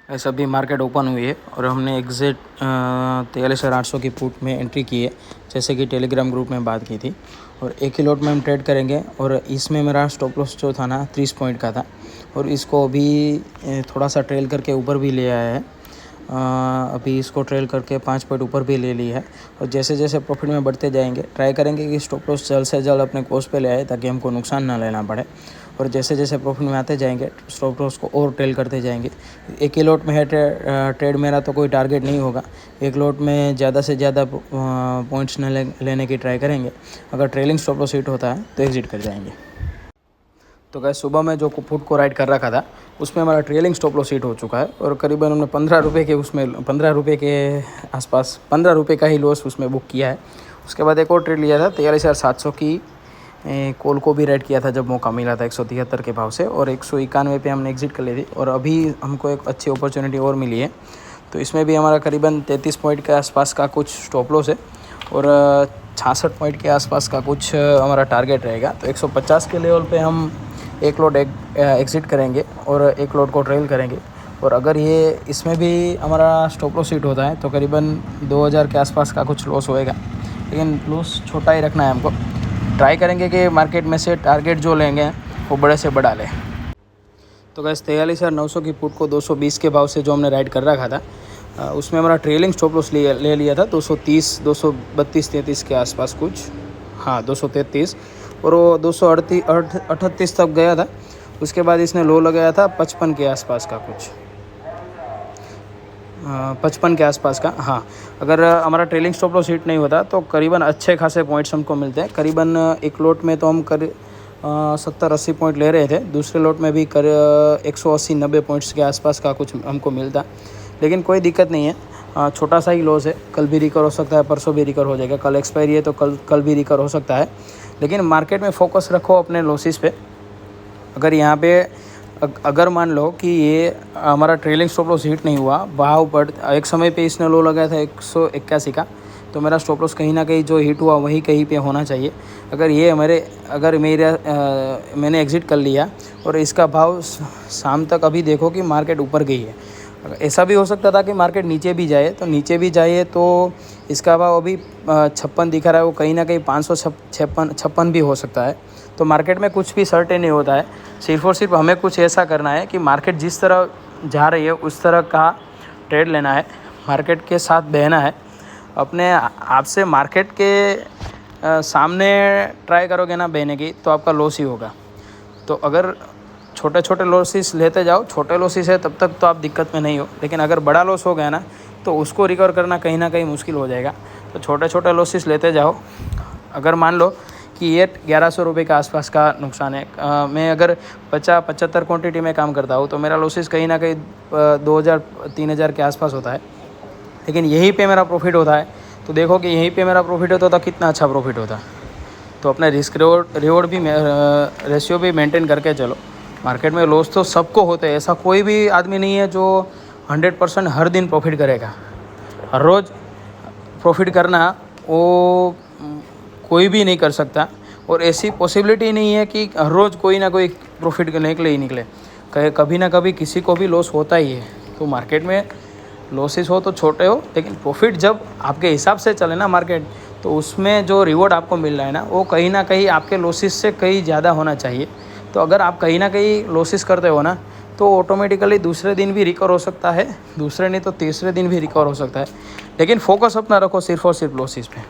ऐसा भी market open हुई है और हमने एग्जैक्ट 43,800 की पुट में एंट्री की है, जैसे कि टेलीग्राम ग्रुप में बात की थी। और एक ही लॉट में हम ट्रेड करेंगे और इसमें मेरा स्टॉप लॉस जो था ना 30 पॉइंट का था और इसको अभी थोड़ा सा ट्रेल करके ऊपर भी ले आया है। अभी इसको ट्रेल करके 5 पॉइंट ऊपर भी ले लिया है और जैसे जैसे प्रॉफिट में बढ़ते जाएंगे ट्राई करेंगे कि स्टॉप लॉस जल्द से जल्द अपने कोर्स पे ले आए ताकि हमको नुकसान ना लेना पड़े। और जैसे जैसे प्रॉफिट में आते जाएंगे स्टॉप लॉस को और ट्रेल करते जाएंगे। एक ही लॉट में है ट्रेड मेरा तो कोई टारगेट नहीं होगा। एक लॉट में ज़्यादा से ज़्यादा पॉइंट्स लेने की ट्राई करेंगे। अगर ट्रेलिंग स्टॉप लॉस हिट होता है तो एग्जिट कर जाएंगे। तो गाइस सुबह में जो पुट को राइड कर रखा था उसमें हमारा ट्रेलिंग स्टॉप लॉस हिट हो चुका है और करीबन हमने 15 रुपये के उसमें 15 रुपये के आसपास 15 रुपये का ही लॉस उसमें बुक किया है। उसके बाद एक और ट्रेड लिया था 43,700 की कॉल को भी राइड किया था जब मौका मिला था 173 के भाव से और 191 पे हमने एग्जिट कर ली थी और अभी हमको एक अच्छी अपॉर्चुनिटी और मिली है। तो इसमें भी हमारा करीबन 33 पॉइंट के आसपास का कुछ स्टॉप लॉस है और 66 पॉइंट के आसपास का कुछ हमारा टारगेट रहेगा। तो 150 के लेवल पे हम एक लॉट एग्जिट करेंगे और एक लॉट को ट्रेल करेंगे। और अगर ये इसमें भी हमारा स्टॉप लॉस हिट होता है तो करीबन 2000 के आसपास का कुछ लॉस होएगा, लेकिन लॉस छोटा ही रखना है हमको। ट्राई करेंगे कि मार्केट में से टारगेट जो लेंगे वो बड़े से बड़ा लें। तो गैस 43,900 की पुट को 220 के भाव से जो हमने राइड कर रखा था उसमें हमारा ट्रेलिंग स्टॉप लॉस ले लिया था 230, 232, 33 के आसपास कुछ, हाँ 233 और वो 238 तक गया था। उसके बाद इसने लो लगाया था 55 के आसपास का कुछ, 55 के आसपास का। हाँ अगर हमारा ट्रेलिंग स्टॉप लॉस हिट नहीं होता तो करीबन अच्छे खासे पॉइंट्स हमको मिलते हैं। करीबन एक लॉट में तो हम 70-80 पॉइंट ले रहे थे, दूसरे लॉट में भी 180-90 पॉइंट्स के आसपास का कुछ हमको मिलता। लेकिन कोई दिक्कत नहीं है, छोटा सा ही लॉस है, कल भी रिकवर हो सकता है, परसों भी रिकवर हो जाएगा। कल एक्सपायरी है तो कल भी रिकवर हो सकता है। लेकिन मार्केट में फोकस रखो अपने लॉसेस पे। अगर यहाँ पे अगर मान लो कि ये हमारा ट्रेलिंग स्टॉप लॉस हिट नहीं हुआ, भाव बढ़ एक समय पे इसने लो लगाया था 181 का, तो मेरा स्टॉप लॉस कहीं ना कहीं जो हिट हुआ वही कहीं पे होना चाहिए। अगर मैंने एग्ज़िट कर लिया और इसका भाव शाम तक अभी देखो कि मार्केट ऊपर गई है। ऐसा भी हो सकता था कि मार्केट नीचे भी जाए तो इसका भाव अभी 56 दिखा रहा है, वो कहीं ना कहीं 556 भी हो सकता है। तो मार्केट में कुछ भी सर्टेन नहीं होता है। सिर्फ और सिर्फ हमें कुछ ऐसा करना है कि मार्केट जिस तरह जा रही है उस तरह का ट्रेड लेना है, मार्केट के साथ बहना है। अपने आप से मार्केट के सामने ट्राई करोगे ना बहने की तो आपका लॉस ही होगा। तो अगर छोटे छोटे लॉसेस लेते जाओ, छोटे लॉसेस है तब तक तो आप दिक्कत में नहीं हो, लेकिन अगर बड़ा लॉस हो गया ना तो उसको रिकवर करना कहीं ना कहीं मुश्किल हो जाएगा। तो छोटे छोटे लॉसेस लेते जाओ। अगर मान लो कि ये 1100 रुपये के आसपास का नुकसान है, मैं अगर 50-75 क्वांटिटी में काम करता हूँ तो मेरा लॉसेस कहीं ना कहीं 2000-3000 के आसपास होता है, लेकिन यहीं पे मेरा प्रॉफिट होता है। तो देखो कि यहीं पे मेरा प्रॉफिट होता तो कितना अच्छा प्रॉफिट होता। तो अपने रिस्क रिवॉर्ड भी रेशियो भी मेंटेन करके चलो। मार्केट में लॉस तो सबको होते हैं, ऐसा कोई भी आदमी नहीं है जो 100% हर दिन प्रॉफिट करेगा। हर रोज़ प्रॉफिट करना वो कोई भी नहीं कर सकता और ऐसी पॉसिबिलिटी नहीं है कि हर रोज़ कोई ना कोई प्रॉफिट निकले ही निकले। कभी ना कभी किसी को भी लॉस होता ही है। तो मार्केट में लॉसेस हो तो छोटे हो, लेकिन प्रॉफिट जब आपके हिसाब से चले ना मार्केट, तो उसमें जो रिवॉर्ड आपको मिल रहा है ना वो कहीं ना कहीं आपके लॉसेस से कहीं ज़्यादा होना चाहिए। तो अगर आप कहीं ना कहीं लॉसेस करते हो ना तो ऑटोमेटिकली दूसरे दिन भी रिकवर हो सकता है, दूसरे नहीं तो तीसरे दिन भी रिकवर हो सकता है। लेकिन फोकस अपना रखो सिर्फ और सिर्फ लॉसेस पे।